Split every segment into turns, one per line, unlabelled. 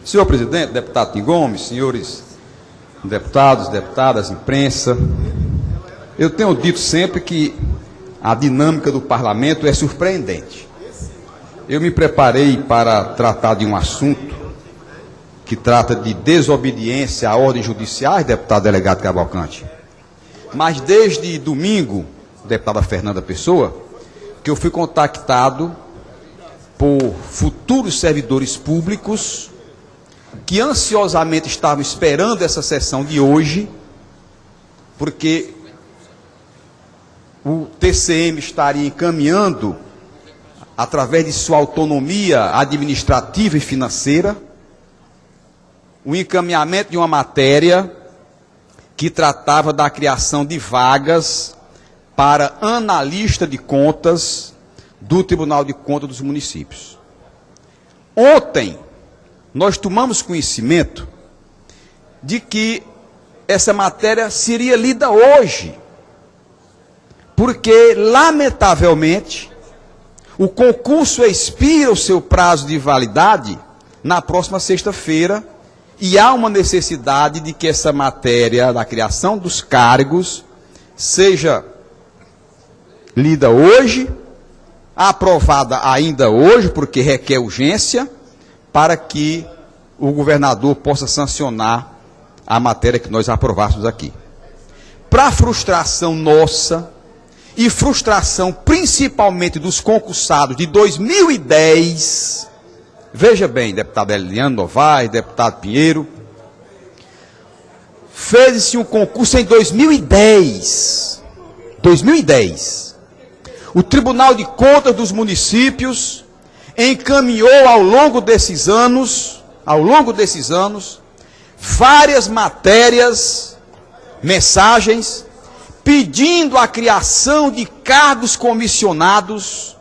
Senhor presidente, deputado Tim Gomes, senhores deputados, deputadas, imprensa, eu tenho dito sempre que a dinâmica do parlamento é surpreendente. Eu me preparei para tratar de um assunto que trata de desobediência à ordem judiciais, deputado delegado Cavalcante. Mas desde domingo, deputada Fernanda Pessoa, que eu fui contactado por futuros servidores públicos que ansiosamente estavam esperando essa sessão de hoje, porque o TCM estaria encaminhando, através de sua autonomia administrativa e financeira, o encaminhamento de uma matéria que tratava da criação de vagas para analista de contas do Tribunal de Contas dos Municípios. Ontem, nós tomamos conhecimento de que essa matéria seria lida hoje, porque, lamentavelmente, o concurso expira o seu prazo de validade na próxima sexta-feira e há uma necessidade de que essa matéria da criação dos cargos seja lida hoje, aprovada ainda hoje, porque requer urgência, para que o governador possa sancionar a matéria que nós aprovássemos aqui. Para frustração nossa e frustração principalmente dos concursados de 2010, veja bem, deputado Eliane Novaes, deputado Pinheiro, fez-se um concurso em 2010. 2010. O Tribunal de Contas dos Municípios encaminhou ao longo desses anos, várias matérias, mensagens, pedindo a criação de cargos comissionados,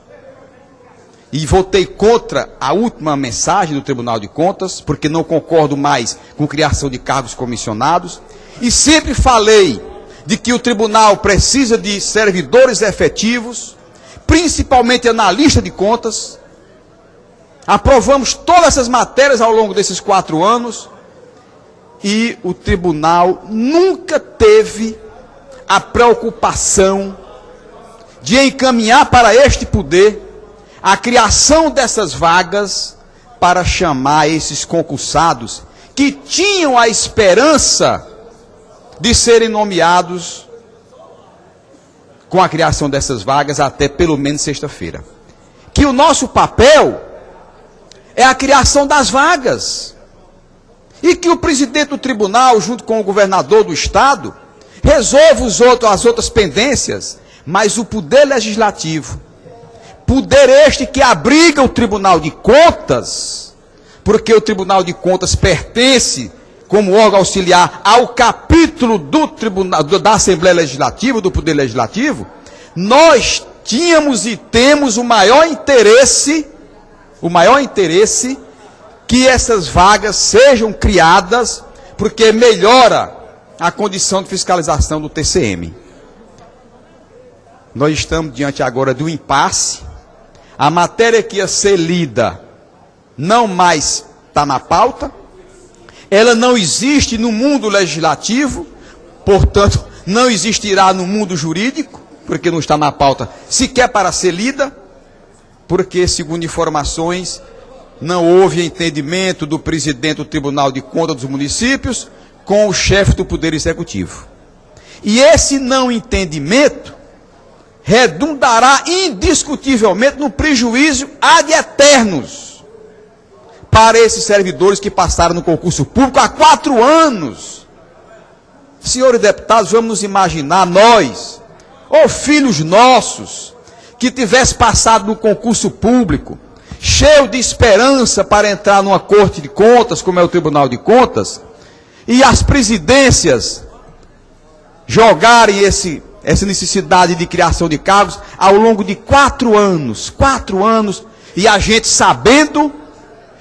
e votei contra a última mensagem do Tribunal de Contas, porque não concordo mais com criação de cargos comissionados, e sempre falei de que o tribunal precisa de servidores efetivos, principalmente analista de contas. Aprovamos todas essas matérias ao longo desses 4 anos, e o tribunal nunca teve a preocupação de encaminhar para este poder a criação dessas vagas para chamar esses concursados que tinham a esperança de serem nomeados com a criação dessas vagas até pelo menos sexta-feira. Que o nosso papel é a criação das vagas. E que o presidente do tribunal, junto com o governador do estado, resolva as outras pendências, mas o poder legislativo, poder este que abriga o Tribunal de Contas, porque o Tribunal de Contas pertence, como órgão auxiliar, ao capítulo do Tribunal, da Assembleia Legislativa, do Poder Legislativo, nós tínhamos e temos o maior interesse que essas vagas sejam criadas, porque melhora a condição de fiscalização do TCM. Nós estamos diante agora do impasse. A matéria que ia ser lida não mais está na pauta. Ela não existe no mundo legislativo, portanto, não existirá no mundo jurídico, porque não está na pauta sequer para ser lida, porque, segundo informações, não houve entendimento do presidente do Tribunal de Contas dos Municípios com o chefe do Poder Executivo. E esse não entendimento redundará indiscutivelmente no prejuízo ad eternos para esses servidores que passaram no concurso público há 4 anos. Senhores deputados, vamos nos imaginar nós, ou filhos nossos, que tivessem passado no concurso público, cheio de esperança para entrar numa corte de contas, como é o Tribunal de Contas, e as presidências jogarem essa necessidade de criação de cargos ao longo de 4 anos, e a gente sabendo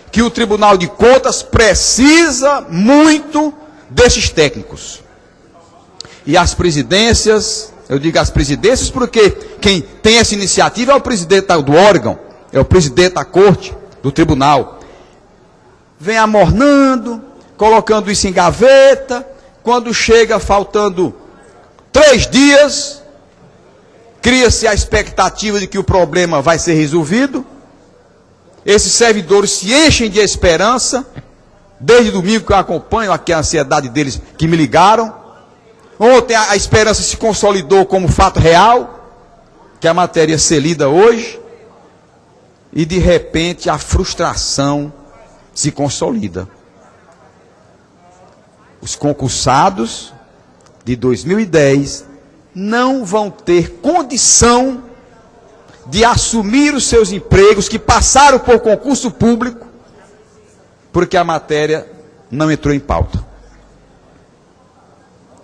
que o Tribunal de Contas precisa muito desses técnicos. E as presidências, eu digo as presidências porque quem tem essa iniciativa é o presidente do órgão, é o presidente da corte, do tribunal. vem amornando, colocando isso em gaveta. Quando chega faltando 3 dias, cria-se a expectativa de que o problema vai ser resolvido. Esses servidores se enchem de esperança. Desde domingo que eu acompanho aqui a ansiedade deles que me ligaram. Ontem a esperança se consolidou como fato real, que a matéria ia ser lida hoje. E de repente a frustração se consolida. Os concursados de 2010 não vão ter condição de assumir os seus empregos que passaram por concurso público, porque a matéria não entrou em pauta.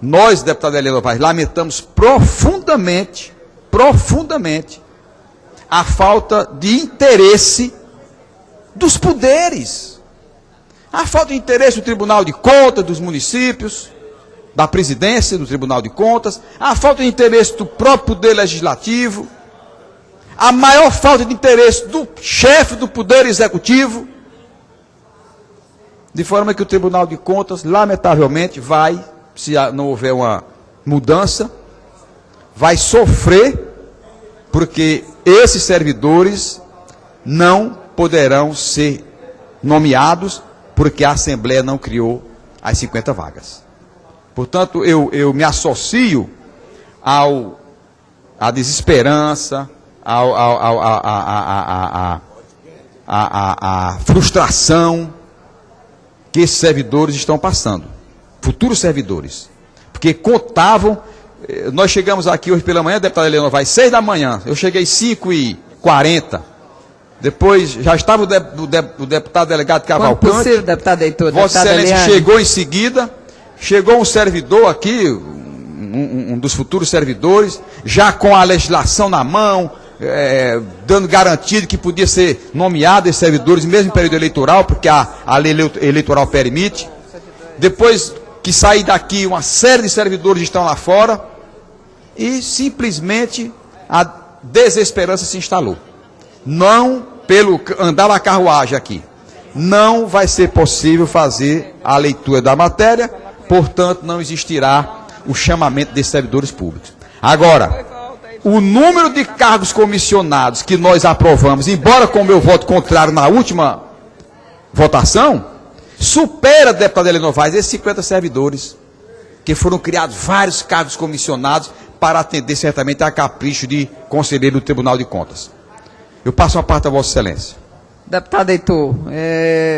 Nós, deputada Helena Novaes, lamentamos profundamente a falta de interesse dos poderes, a falta de interesse do Tribunal de Contas dos municípios, da presidência do Tribunal de Contas, a falta de interesse do próprio Poder Legislativo, a maior falta de interesse do chefe do Poder Executivo, de forma que o Tribunal de Contas, lamentavelmente, vai, se não houver uma mudança, vai sofrer, porque esses servidores não poderão ser nomeados, porque a Assembleia não criou as 50 vagas. Portanto, eu me associo à desesperança, à frustração que esses servidores estão passando, futuros servidores, porque contavam. Nós chegamos aqui hoje pela manhã, deputada Helena Novaes, 6 da manhã, eu cheguei 5h40, depois já estava o deputado delegado Cavalcante,
possível, deputado Heitor,
Vossa Excelência chegou em seguida, chegou um servidor aqui, um dos futuros servidores, já com a legislação na mão, dando garantia de que podia ser nomeado esses servidores, mesmo em período eleitoral, porque a lei eleitoral permite. Depois que sair daqui, uma série de servidores estão lá fora, e simplesmente a desesperança se instalou. Não, pelo andar na carruagem aqui, não vai ser possível fazer a leitura da matéria, portanto não existirá o chamamento desses servidores públicos. Agora, o número de cargos comissionados que nós aprovamos, embora com o meu voto contrário na última votação, supera, deputada Helena Novaes, esses 50 servidores, que foram criados vários cargos comissionados para atender certamente a capricho de conselheiro do Tribunal de Contas. Eu passo uma parte a Vossa Excelência.
Deputado Heitor,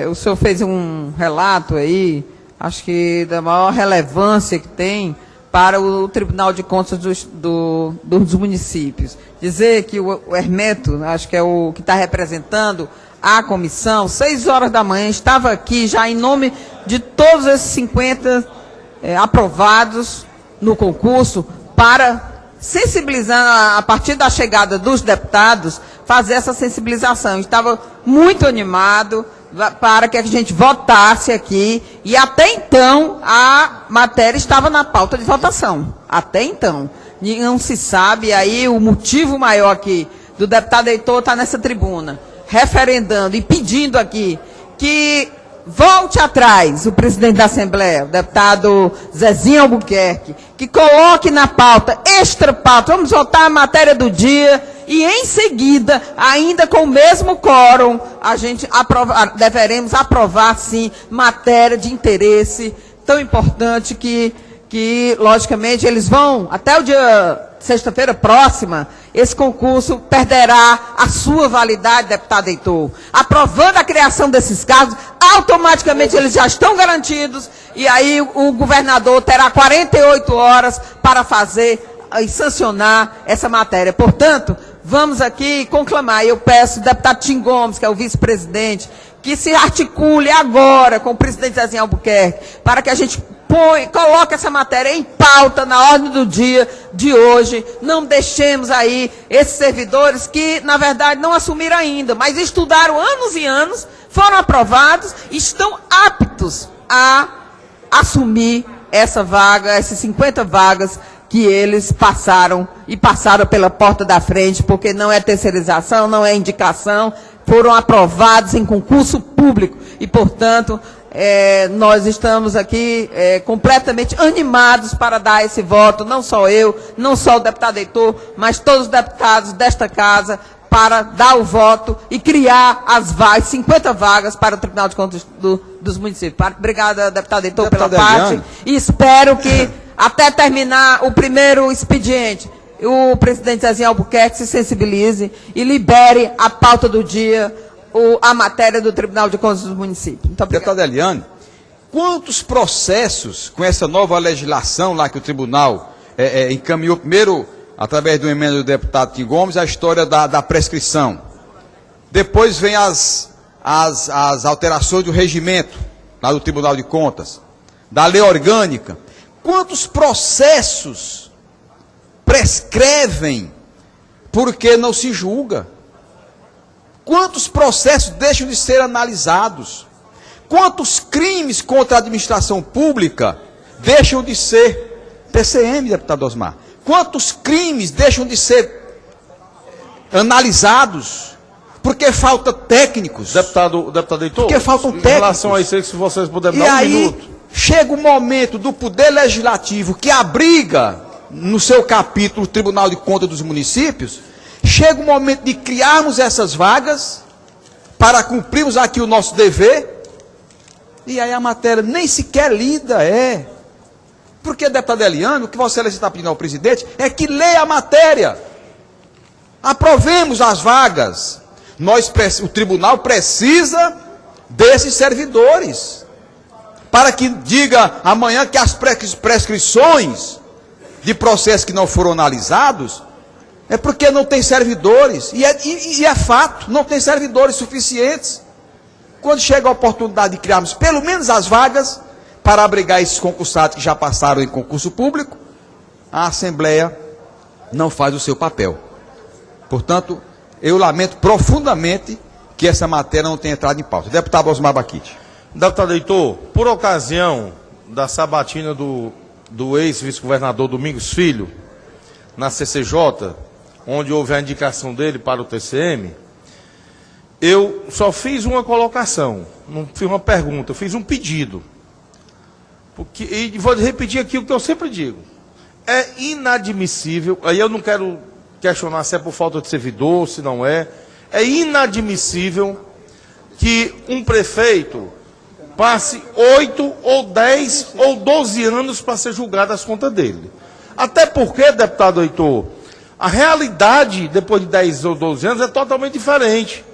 o senhor fez um relato aí, acho que da maior relevância que tem para o Tribunal de Contas dos municípios. Dizer que o Hermeto, acho que é o que está representando a comissão, 6 horas da manhã, estava aqui já em nome de todos esses 50 aprovados no concurso, para sensibilizar, a partir da chegada dos deputados, fazer essa sensibilização. Estava muito animado para que a gente votasse aqui, e até então a matéria estava na pauta de votação. Até então. Não se sabe, aí o motivo maior aqui do deputado Heitor está nessa tribuna, referendando e pedindo aqui que volte atrás o presidente da Assembleia, o deputado Zezinho Albuquerque, que coloque na pauta, extra pauta, vamos votar a matéria do dia, e em seguida, ainda com o mesmo quórum, a gente deveremos aprovar, sim, matéria de interesse tão importante que logicamente, eles vão, até o dia sexta-feira próxima, esse concurso perderá a sua validade, deputado Heitor. Aprovando a criação desses cargos, automaticamente eles já estão garantidos, e aí o governador terá 48 horas para fazer e sancionar essa matéria. Portanto, vamos aqui conclamar. Eu peço ao deputado Tim Gomes, que é o vice-presidente, que se articule agora com o presidente Zezinho Albuquerque, para que a gente coloque essa matéria em pauta na ordem do dia de hoje. Não deixemos aí esses servidores que, na verdade, não assumiram ainda, mas estudaram anos e anos, foram aprovados e estão aptos a assumir essa vaga, essas 50 vagas que eles passaram pela porta da frente, porque não é terceirização, não é indicação, foram aprovados em concurso público e, portanto, nós estamos aqui completamente animados para dar esse voto, não só eu, não só o deputado Heitor, mas todos os deputados desta casa, para dar o voto e criar as vagas, 50 vagas para o Tribunal de Contas dos municípios. Obrigada, deputado Heitor, pela parte, e espero que, até terminar o primeiro expediente, o presidente Zezinho Albuquerque se sensibilize e libere a pauta do dia, a matéria do Tribunal de Contas dos municípios. Muito obrigado.
Deputada Eliane, quantos processos com essa nova legislação lá que o tribunal encaminhou primeiro, através do emenda do deputado Tim Gomes, a história da prescrição. Depois vem as alterações do regimento, lá do Tribunal de Contas, da lei orgânica. Quantos processos prescrevem porque não se julga? Quantos processos deixam de ser analisados? Quantos crimes contra a administração pública deixam de ser TCM, deputado Osmar? Quantos crimes deixam de ser analisados porque falta técnicos?
Deputado Heitor,
porque faltam técnicos.
Em relação a isso, se vocês puderem
dar
um minuto.
Chega o momento do Poder Legislativo, que abriga no seu capítulo o Tribunal de Contas dos Municípios, chega o momento de criarmos essas vagas para cumprirmos aqui o nosso dever, e aí a matéria nem sequer lida Porque, deputado Eliane, o que Vossa Excelência está pedindo ao presidente é que leia a matéria. Aprovemos as vagas. O tribunal precisa desses servidores, para que diga amanhã que as prescrições de processos que não foram analisados é porque não tem servidores. E é fato, não tem servidores suficientes. Quando chega a oportunidade de criarmos pelo menos as vagas para abrigar esses concursados que já passaram em concurso público, a Assembleia não faz o seu papel. Portanto, eu lamento profundamente que essa matéria não tenha entrado em pauta. Deputado Osmar Baquite.
Deputado Heitor, por ocasião da sabatina do ex-vice-governador Domingos Filho, na CCJ, onde houve a indicação dele para o TCM, eu só fiz uma colocação, não fiz uma pergunta, eu fiz um pedido. E vou repetir aqui o que eu sempre digo. É inadmissível, aí eu não quero questionar se é por falta de servidor, se não é inadmissível que um prefeito passe 8 ou 10 ou 12 anos para ser julgado as contas dele. Até porque, deputado Heitor, a realidade depois de 10 ou 12 anos é totalmente diferente.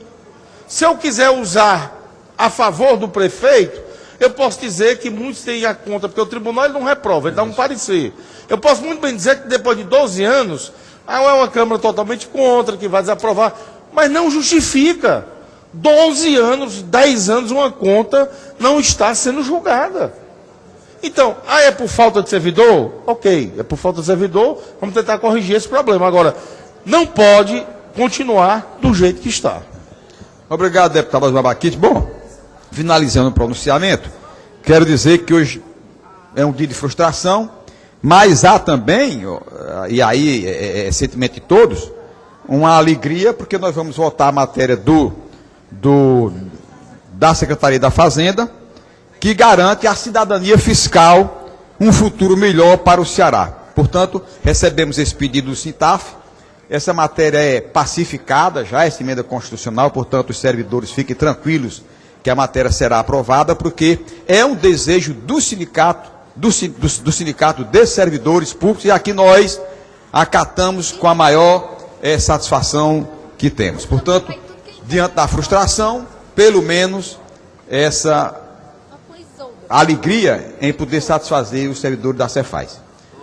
Se eu quiser usar a favor do prefeito, eu posso dizer que muitos têm a conta, porque o tribunal ele não reprova, ele dá um parecer. Eu posso muito bem dizer que depois de 12 anos, é uma Câmara totalmente contra, que vai desaprovar, mas não justifica. 12 anos, 10 anos, uma conta não está sendo julgada. Então, é por falta de servidor? Ok, é por falta de servidor, vamos tentar corrigir esse problema. Agora, não pode continuar do jeito que está.
Obrigado, deputado Osmar Baquite. Bom, finalizando o pronunciamento, quero dizer que hoje é um dia de frustração, mas há também, e aí é sentimento de todos, uma alegria, porque nós vamos votar a matéria da Secretaria da Fazenda, que garante à cidadania fiscal um futuro melhor para o Ceará. Portanto, recebemos esse pedido do SINTAF, essa matéria é pacificada já, essa emenda constitucional, portanto, os servidores fiquem tranquilos que a matéria será aprovada, porque é um desejo do sindicato, do sindicato de servidores públicos, e aqui nós acatamos com a maior satisfação que temos. Portanto, diante da frustração, pelo menos essa alegria em poder satisfazer os servidores da Cefaz.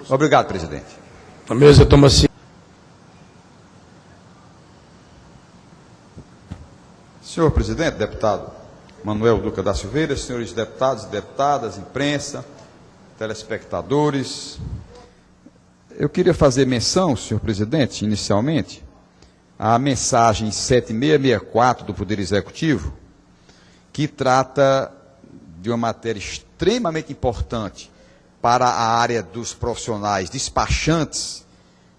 Obrigado, presidente.
A mesa toma-se.
Senhor presidente, deputado Manuel Duca da Silveira, senhores deputados e deputadas, imprensa, telespectadores, eu queria fazer menção, senhor presidente, inicialmente, à mensagem 7664 do Poder Executivo, que trata de uma matéria extremamente importante para a área dos profissionais despachantes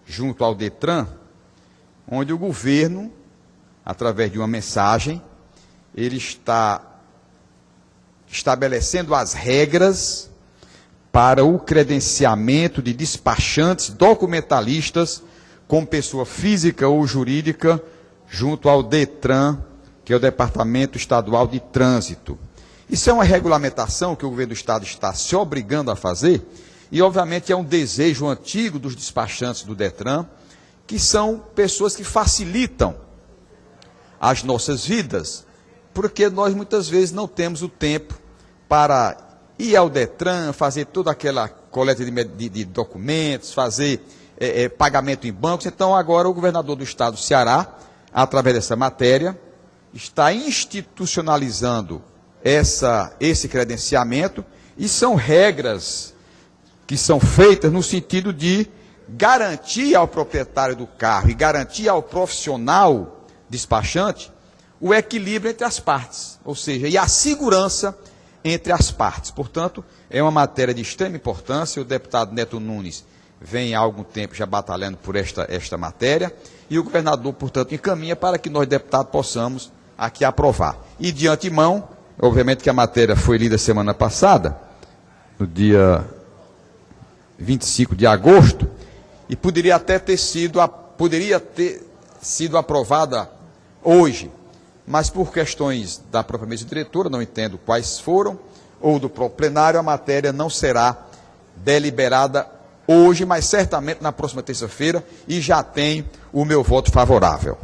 junto ao DETRAN, onde o governo, através de uma mensagem, ele está estabelecendo as regras para o credenciamento de despachantes documentalistas como pessoa física ou jurídica junto ao DETRAN, que é o Departamento Estadual de Trânsito. Isso é uma regulamentação que o governo do Estado está se obrigando a fazer e, obviamente, é um desejo antigo dos despachantes do DETRAN, que são pessoas que facilitam as nossas vidas, porque nós muitas vezes não temos o tempo para ir ao DETRAN, fazer toda aquela coleta de documentos, fazer pagamento em bancos. Então, agora o governador do Estado do Ceará, através dessa matéria, está institucionalizando esse credenciamento, e são regras que são feitas no sentido de garantir ao proprietário do carro e garantir ao profissional despachante o equilíbrio entre as partes, ou seja, e a segurança entre as partes. Portanto, é uma matéria de extrema importância. O deputado Neto Nunes vem há algum tempo já batalhando por esta matéria, e o governador, portanto, encaminha para que nós, deputados, possamos aqui aprovar. E de antemão, obviamente que a matéria foi lida semana passada, no dia 25 de agosto, e poderia ter sido aprovada hoje, mas por questões da própria mesa diretora, não entendo quais foram, ou do próprio plenário, a matéria não será deliberada hoje, mas certamente na próxima terça-feira, e já tem o meu voto favorável.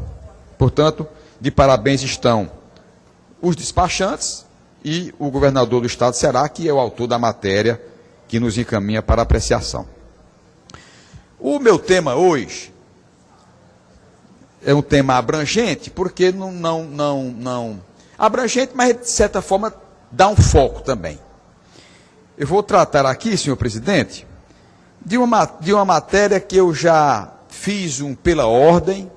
Portanto, de parabéns estão os despachantes e o governador do Estado do Ceará, que é o autor da matéria que nos encaminha para apreciação. O meu tema hoje é um tema abrangente, porque não abrangente, mas de certa forma dá um foco também. Eu vou tratar aqui, senhor presidente, de uma matéria que eu já fiz pela ordem,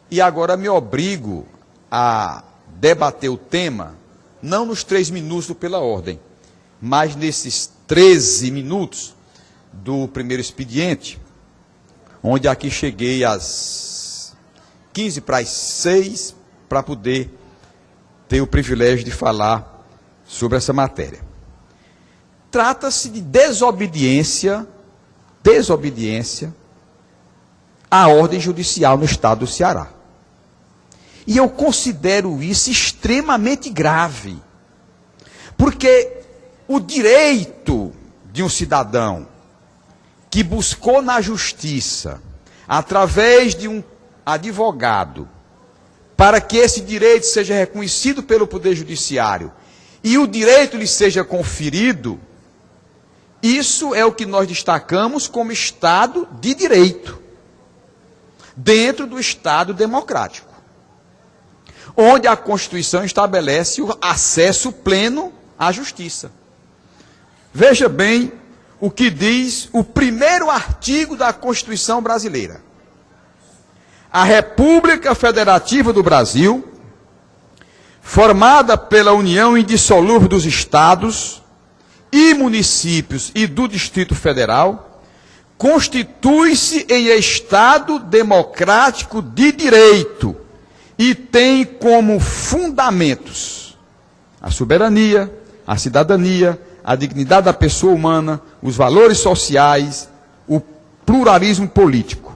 e agora me obrigo a debater o tema, não nos 3 minutos do pela ordem, mas nesses 13 minutos do primeiro expediente, onde aqui cheguei às 15 para as 6, para poder ter o privilégio de falar sobre essa matéria. Trata-se de desobediência à ordem judicial no Estado do Ceará. E eu considero isso extremamente grave, porque o direito de um cidadão que buscou na justiça, através de um advogado, para que esse direito seja reconhecido pelo Poder Judiciário e o direito lhe seja conferido, isso é o que nós destacamos como Estado de Direito, dentro do Estado democrático, onde a Constituição estabelece o acesso pleno à justiça. Veja bem o que diz o primeiro artigo da Constituição brasileira. A República Federativa do Brasil, formada pela união indissolúvel dos estados e municípios e do Distrito Federal, constitui-se em Estado democrático de direito e tem como fundamentos a soberania, a cidadania, a dignidade da pessoa humana, os valores sociais, o pluralismo político.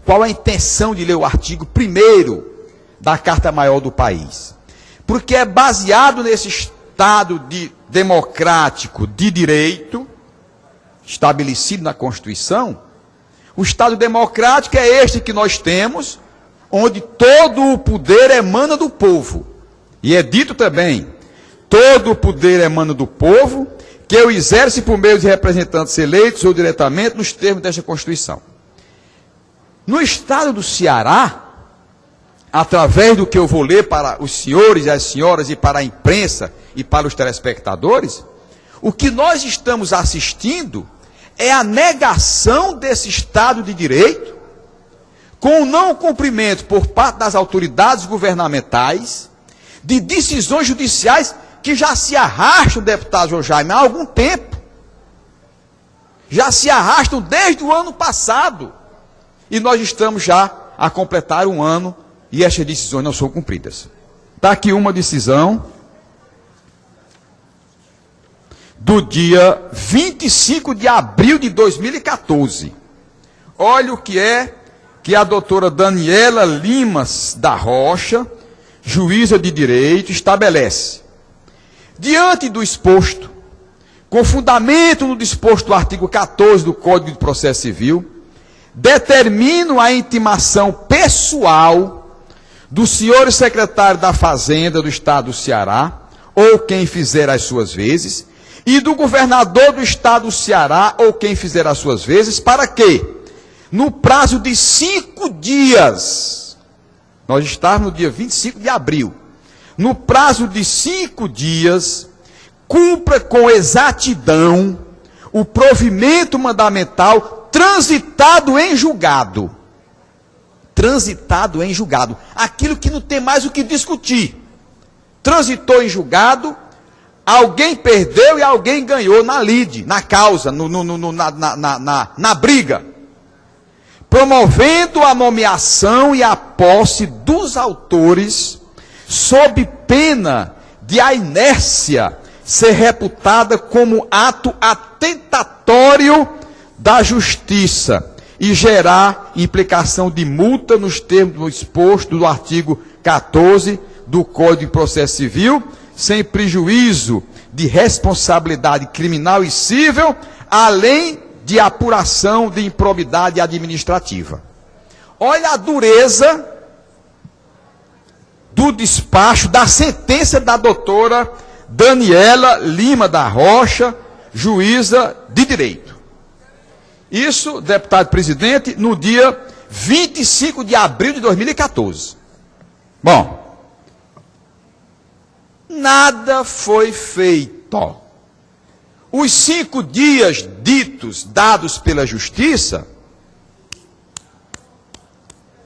Qual a intenção de ler o artigo 1º da Carta Maior do país? Porque é baseado nesse Estado democrático de direito, estabelecido na Constituição. O Estado democrático é este que nós temos, onde todo o poder emana do povo. E é dito também, todo o poder emana do povo, que o exerce por meio de representantes eleitos ou diretamente nos termos desta Constituição. No Estado do Ceará, através do que eu vou ler para os senhores e as senhoras e para a imprensa e para os telespectadores, o que nós estamos assistindo é a negação desse Estado de Direito, com o não cumprimento por parte das autoridades governamentais de decisões judiciais que já se arrastam, deputado João Jaime, há algum tempo. Já se arrastam desde o ano passado. E nós estamos já a completar um ano e essas decisões não são cumpridas. Está aqui uma decisão do dia 25 de abril de 2014. Olha o que é que a doutora Daniela Limas da Rocha, juíza de direito, estabelece. Diante do exposto, com fundamento no disposto do artigo 14 do Código de Processo Civil, determino a intimação pessoal do senhor secretário da Fazenda do Estado do Ceará, ou quem fizer as suas vezes, e do governador do Estado do Ceará, ou quem fizer as suas vezes, para que, no prazo de 5 dias, nós estamos no dia 25 de abril, no prazo de 5 dias, cumpra com exatidão o provimento mandamental transitado em julgado. Transitado em julgado. Aquilo que não tem mais o que discutir. Transitou em julgado, alguém perdeu e alguém ganhou na lide, na causa, na briga. Promovendo a nomeação e a posse dos autores, sob pena de a inércia ser reputada como ato atentatório da justiça e gerar implicação de multa nos termos do exposto do artigo 14 do Código de Processo Civil, sem prejuízo de responsabilidade criminal e civil, além de apuração de improbidade administrativa. Olha a dureza do despacho, da sentença da doutora Daniela Lima da Rocha, juíza de direito. Isso, deputado presidente, no dia 25 de abril de 2014. Bom, nada foi feito. Os 5 dias dados pela justiça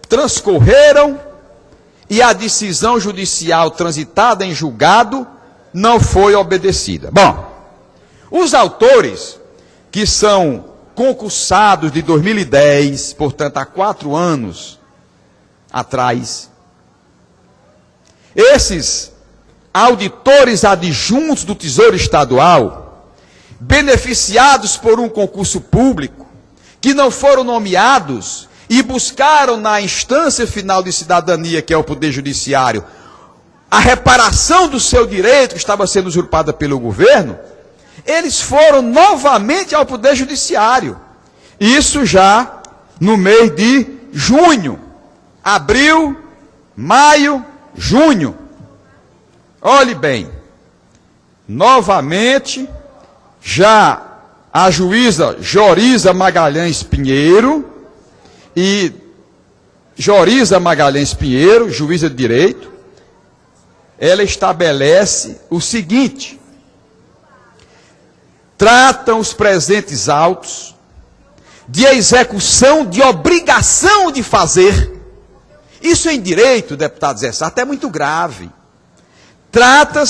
transcorreram e a decisão judicial transitada em julgado não foi obedecida. Bom, os autores, que são concursados de 2010, portanto há 4 anos atrás, esses auditores adjuntos do Tesouro Estadual, beneficiados por um concurso público, que não foram nomeados e buscaram na instância final de cidadania, que é o Poder Judiciário, a reparação do seu direito que estava sendo usurpada pelo governo, eles foram novamente ao Poder Judiciário. Isso já no mês de junho, abril, maio, junho. Olhe bem, novamente, já a juíza Joriza Magalhães Pinheiro, e Joriza Magalhães Pinheiro, juíza de direito, ela estabelece o seguinte: tratam os presentes autos de execução de obrigação de fazer. Isso em direito, deputado Zé Sarto, é muito grave. Tratam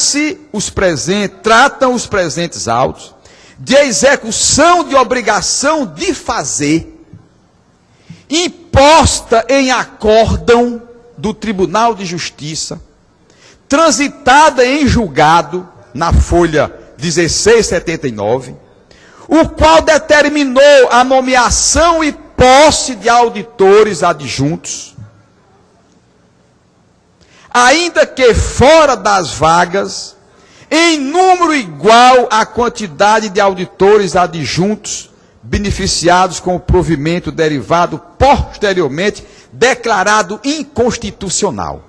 os presentes autos de execução de obrigação de fazer, imposta em acórdão do Tribunal de Justiça, transitada em julgado, na folha 1679, o qual determinou a nomeação e posse de auditores adjuntos, ainda que fora das vagas, em número igual à quantidade de auditores adjuntos beneficiados com o provimento derivado posteriormente declarado inconstitucional.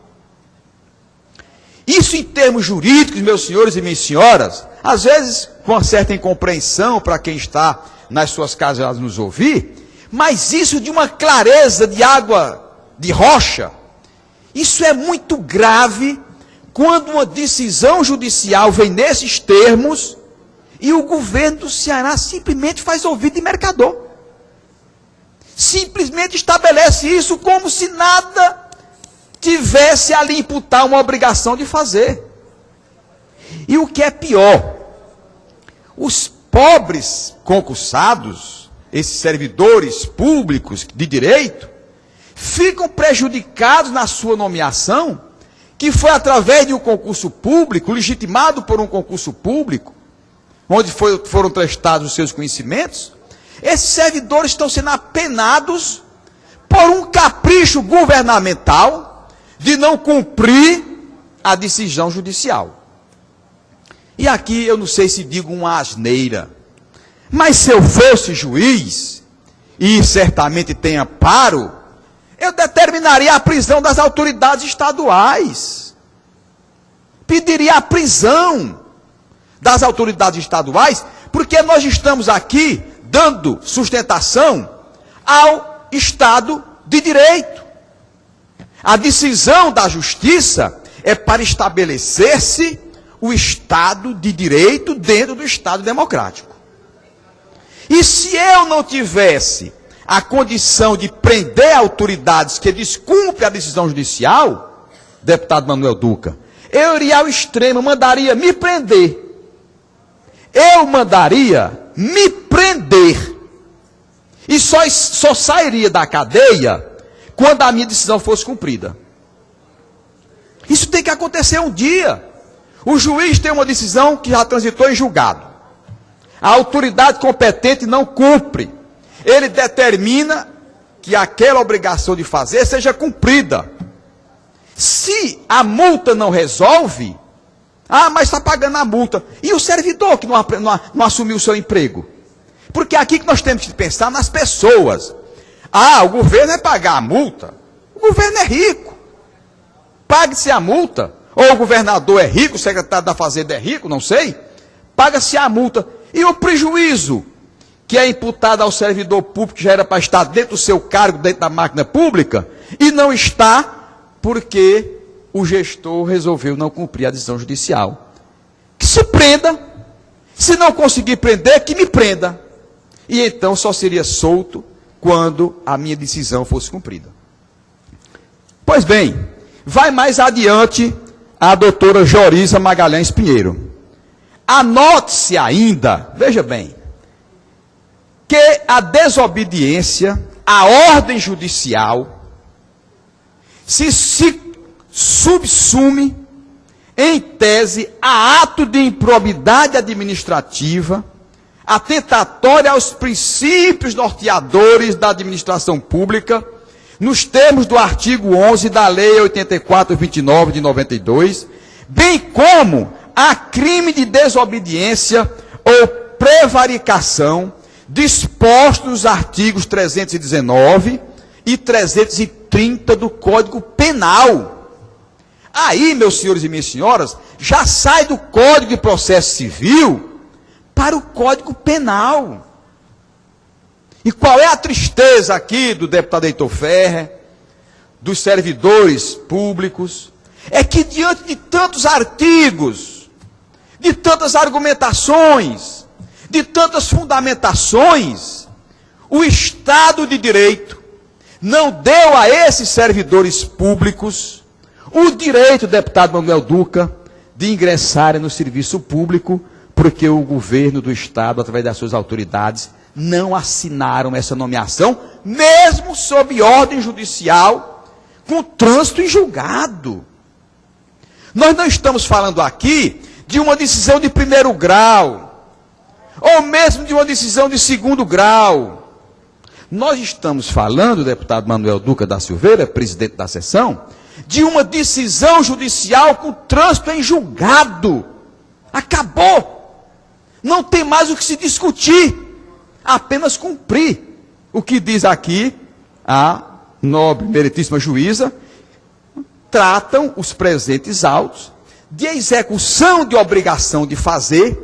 Isso em termos jurídicos, meus senhores e minhas senhoras, às vezes com uma certa incompreensão para quem está nas suas casas a nos ouvir, mas isso de uma clareza de água de rocha. Isso é muito grave quando uma decisão judicial vem nesses termos e o governo do Ceará simplesmente faz ouvido de mercador. Simplesmente estabelece isso como se nada tivesse a lhe imputar uma obrigação de fazer. E o que é pior, os pobres concursados, esses servidores públicos de direito, ficam prejudicados na sua nomeação, que foi através de um concurso público, legitimado por um concurso público, onde foram testados os seus conhecimentos. Esses servidores estão sendo apenados por um capricho governamental de não cumprir a decisão judicial. E aqui eu não sei se digo uma asneira, mas se eu fosse juiz, e certamente tem amparo, eu determinaria a prisão das autoridades estaduais. Pediria a prisão das autoridades estaduais, porque nós estamos aqui dando sustentação ao Estado de Direito. A decisão da Justiça é para estabelecer-se o Estado de Direito dentro do Estado democrático. E se eu não tivesse a condição de prender autoridades que descumprem a decisão judicial, deputado Manuel Duca, eu iria ao extremo, mandaria me prender. Eu mandaria me prender. E só sairia da cadeia quando a minha decisão fosse cumprida. Isso tem que acontecer um dia. O juiz tem uma decisão que já transitou em julgado. A autoridade competente não cumpre. Ele determina que aquela obrigação de fazer seja cumprida. Se a multa não resolve, mas está pagando a multa. E o servidor que não assumiu o seu emprego? Porque é aqui que nós temos que pensar nas pessoas. O governo é pagar a multa. O governo é rico. Pague-se a multa. Ou o governador é rico, o secretário da Fazenda é rico, não sei. Paga-se a multa. E o prejuízo que é imputado ao servidor público, que já era para estar dentro do seu cargo, dentro da máquina pública, e não está porque o gestor resolveu não cumprir a decisão judicial. Que se prenda. Se não conseguir prender, que me prenda. E então só seria solto quando a minha decisão fosse cumprida. Pois bem, vai mais adiante a doutora Jorisa Magalhães Pinheiro. Anote-se ainda, veja bem, que a desobediência à ordem judicial se subsume, em tese, a ato de improbidade administrativa, atentatória aos princípios norteadores da administração pública, nos termos do artigo 11 da Lei 8429 de 92, bem como a crime de desobediência ou prevaricação dispostos nos artigos 319 e 330 do Código Penal. Aí, meus senhores e minhas senhoras, já sai do Código de Processo Civil para o Código Penal. E qual é a tristeza aqui do deputado Heitor Ferrer, dos servidores públicos? É que diante de tantos artigos, de tantas argumentações, de tantas fundamentações, o Estado de Direito não deu a esses servidores públicos o direito, deputado Manuel Duca, de ingressarem no serviço público, porque o governo do Estado, através das suas autoridades, não assinaram essa nomeação, mesmo sob ordem judicial, com trânsito em julgado. Nós não estamos falando aqui de uma decisão de primeiro grau, ou mesmo de uma decisão de segundo grau. Nós estamos falando, deputado Manuel Duca da Silveira, presidente da sessão, de uma decisão judicial com trânsito em julgado. Acabou. Não tem mais o que se discutir. Apenas cumprir o que diz aqui a nobre, meritíssima juíza. Tratam os presentes autos de execução de obrigação de fazer,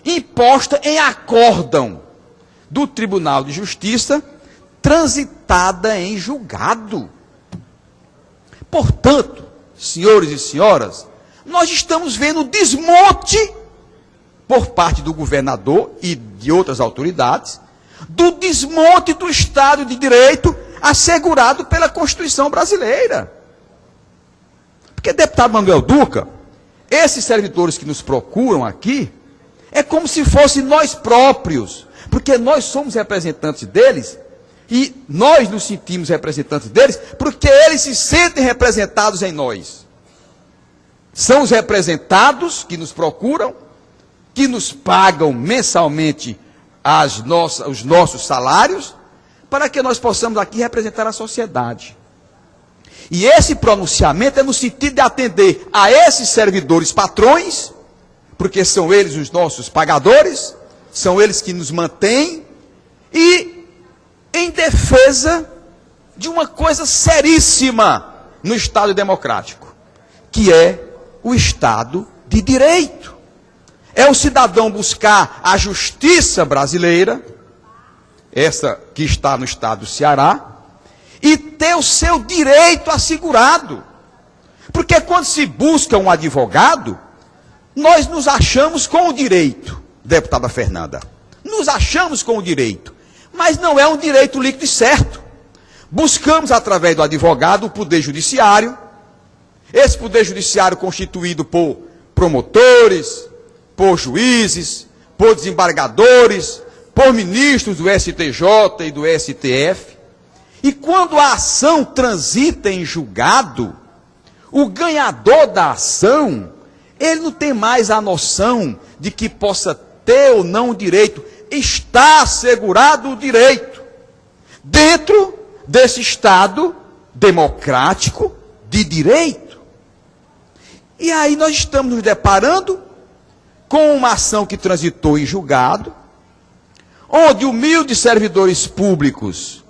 imposta em acórdão do Tribunal de Justiça, transitada em julgado. Portanto, senhores e senhoras, nós estamos vendo desmonte por parte do governador e de outras autoridades, do desmonte do Estado de Direito assegurado pela Constituição brasileira. Porque deputado Manuel Duca esses servidores que nos procuram aqui, é como se fosse nós próprios, porque nós somos representantes deles, e nós nos sentimos representantes deles, porque eles se sentem representados em nós. São os representados que nos procuram, que nos pagam mensalmente os nossos salários, para que nós possamos aqui representar a sociedade. E esse pronunciamento é no sentido de atender a esses servidores patrões, porque são eles os nossos pagadores, são eles que nos mantêm, e em defesa de uma coisa seríssima no Estado democrático, que é o Estado de Direito. É o cidadão buscar a justiça brasileira, essa que está no Estado do Ceará, e ter o seu direito assegurado. Porque quando se busca um advogado, nós nos achamos com o direito, deputada Fernanda. Nos achamos com o direito, mas não é um direito líquido e certo. Buscamos, através do advogado, o poder judiciário. Esse poder judiciário constituído por promotores, por juízes, por desembargadores, por ministros do STJ e do STF. E quando a ação transita em julgado, o ganhador da ação, ele não tem mais a noção de que possa ter ou não o direito. Está assegurado o direito dentro desse Estado democrático de direito. E aí nós estamos nos deparando com uma ação que transitou em julgado, onde humildes servidores públicos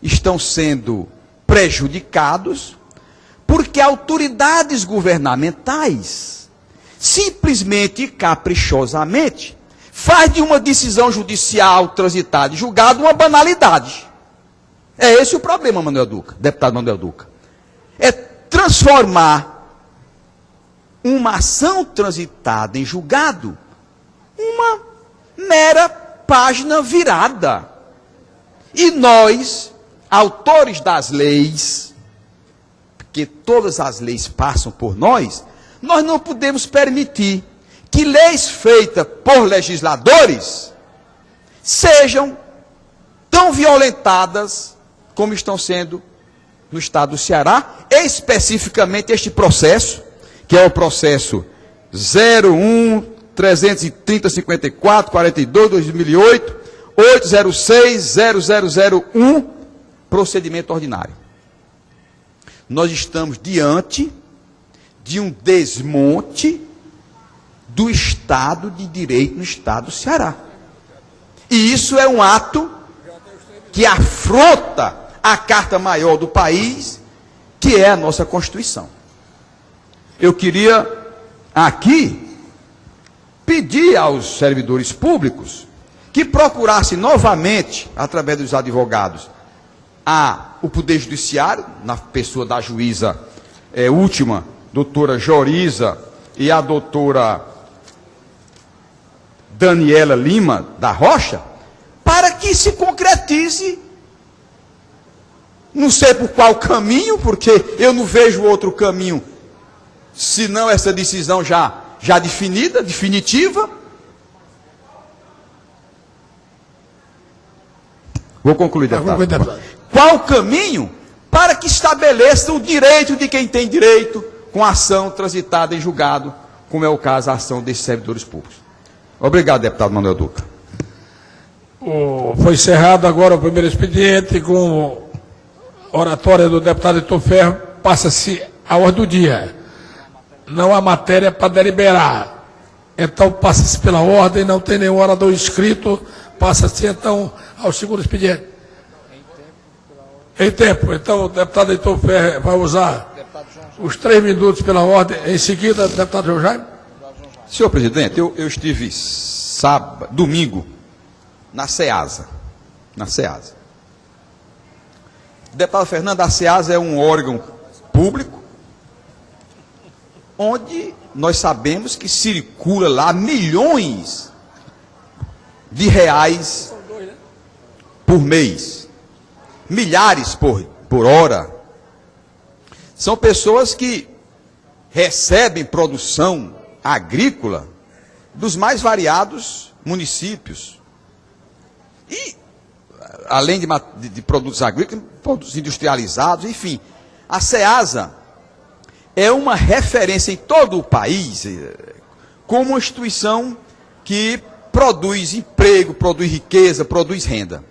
estão sendo prejudicados, porque autoridades governamentais, simplesmente e caprichosamente, faz de uma decisão judicial transitada e julgada uma banalidade. É esse o problema, Manuel Duca, deputado Manuel Duca. É transformar uma ação transitada em julgado uma mera página virada. E nós, autores das leis, porque todas as leis passam por nós, nós não podemos permitir que leis feitas por legisladores sejam tão violentadas como estão sendo no Estado do Ceará, especificamente este processo, que é o processo 01-330-54-42-2008, 806-0001, procedimento ordinário. Nós estamos diante de um desmonte do Estado de Direito no Estado do Ceará. E isso é um ato que afronta a Carta Maior do país, que é a nossa Constituição. Eu queria aqui pedir aos servidores públicos que procurassem novamente, através dos advogados, o Poder Judiciário, na pessoa da juíza última, doutora Joriza, e a doutora Daniela Lima da Rocha, para que se concretize, não sei por qual caminho, porque eu não vejo outro caminho, senão essa decisão já definida, definitiva. Vou concluir, deputado. Qual o caminho para que estabeleça o direito de quem tem direito com a ação transitada em julgado, como é o caso da ação desses servidores públicos. Obrigado, deputado Manuel Duca.
Foi encerrado agora o primeiro expediente com oratória do deputado Heitor Ferro. Passa-se a ordem do dia. Não há matéria para deliberar. Então passa-se pela ordem, não tem nenhum orador inscrito. Passa-se então ao segundo expediente. Em tempo. Então o deputado Heitor Ferro vai usar os 3 minutos pela ordem. Em seguida, deputado João Jaime.
Senhor presidente, eu estive domingo na SEASA. Deputado Fernando, a SEASA é um órgão público onde nós sabemos que circula lá milhões de reais por mês, milhares por hora. São pessoas que recebem produção agrícola dos mais variados municípios. E, além de produtos agrícolas, produtos industrializados, enfim. A Ceasa é uma referência em todo o país, como uma instituição que produz emprego, produz riqueza, produz renda.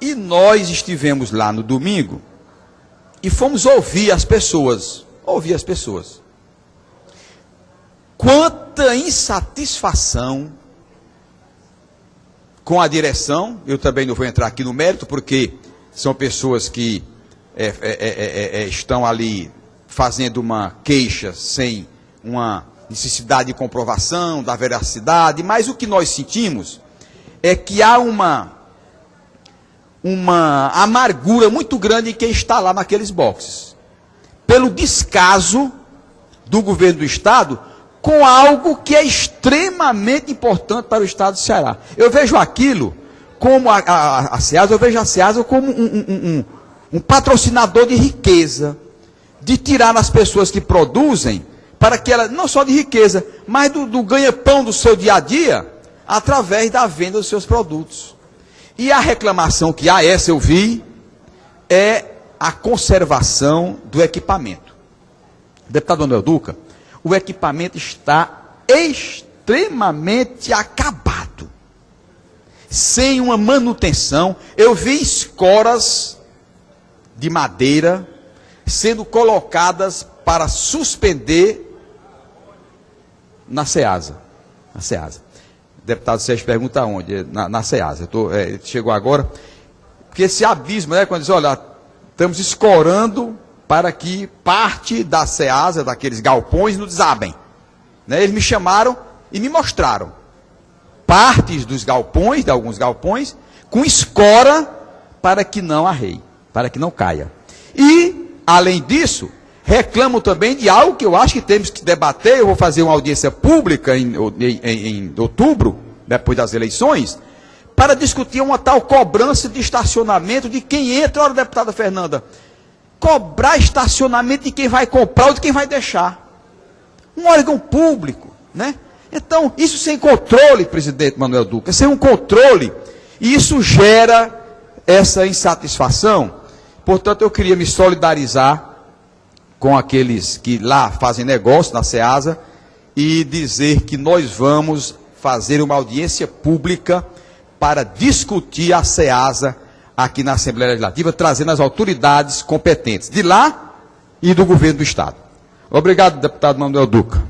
E nós estivemos lá no domingo e fomos ouvir as pessoas. Quanta insatisfação com a direção. Eu também não vou entrar aqui no mérito, porque são pessoas que estão ali fazendo uma queixa sem uma necessidade de comprovação da veracidade, mas o que nós sentimos é que há uma amargura muito grande em quem está lá naqueles boxes, pelo descaso do governo do Estado com algo que é extremamente importante para o Estado do Ceará. Eu vejo aquilo como a Ceasa, eu vejo a Ceasa como um patrocinador de riqueza, de tirar nas pessoas que produzem, para que ela, não só de riqueza, mas do ganha-pão do seu dia a dia, através da venda dos seus produtos. E a reclamação que há, essa eu vi, é a conservação do equipamento. Deputado Manuel Duca, o equipamento está extremamente acabado, sem uma manutenção. Eu vi escoras de madeira sendo colocadas para suspender na Ceasa. Na Ceasa. O deputado Sérgio pergunta onde? Na Ceasa. Chegou agora. Porque esse abismo, né? Quando diz, olha, estamos escorando para que parte da Ceasa, daqueles galpões, não desabem. Né? Eles me chamaram e me mostraram partes dos galpões, de alguns galpões, com escora para que não arreie, para que não caia. E, além disso, reclamo também de algo que eu acho que temos que debater. Eu vou fazer uma audiência pública em outubro, depois das eleições, para discutir uma tal cobrança de estacionamento de quem entra. Olha, deputada Fernanda, cobrar estacionamento de quem vai comprar ou de quem vai deixar. Um órgão público, né? Então, isso sem controle, presidente Manuel Duca, sem um controle, e isso gera essa insatisfação. Portanto, eu queria me solidarizar com aqueles que lá fazem negócio na Ceasa e dizer que nós vamos fazer uma audiência pública para discutir a Ceasa aqui na Assembleia Legislativa, trazendo as autoridades competentes de lá e do governo do Estado. Obrigado, deputado Manuel Duca.